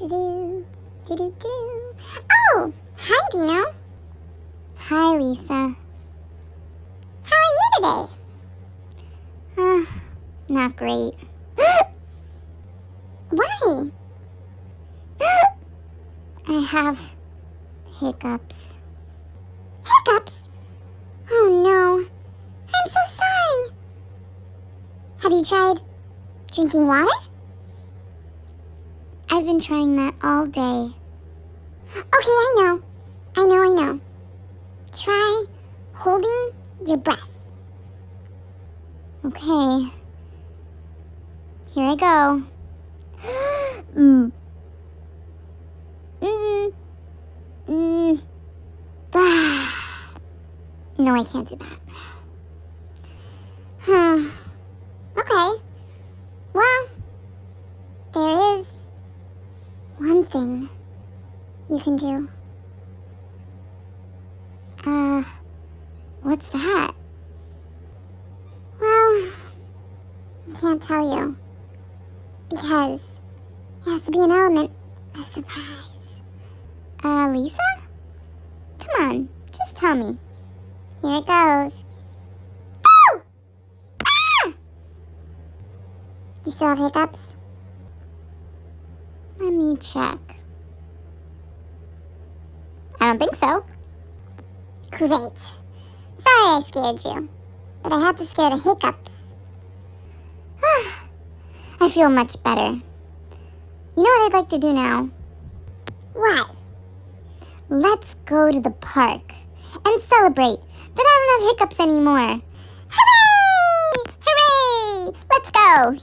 Do-do, do-do-do. Oh, hi, Dino. Hi, Lisa. How are you today? Not great. Why? I have hiccups. Hiccups? Oh, no. I'm so sorry. Have you tried drinking water? I've been trying that all day. Okay, I know. I know. Try holding your breath. Okay. Here I go. Mm. Mm. Mm. No, I can't do that. Okay. Well, there is one thing you can do. What's that? Well, I can't tell you. Because it has to be an element of surprise. Lisa? Come on, just tell me. Here it goes. Oh! Ah! You still have hiccups? Let me check. I don't think so. Great. Sorry I scared you, but I had to scare the hiccups. I feel much better. You know what I'd like to do now? What? Let's go to the park and celebrate that I don't have hiccups anymore. Hooray! Hooray! Let's go!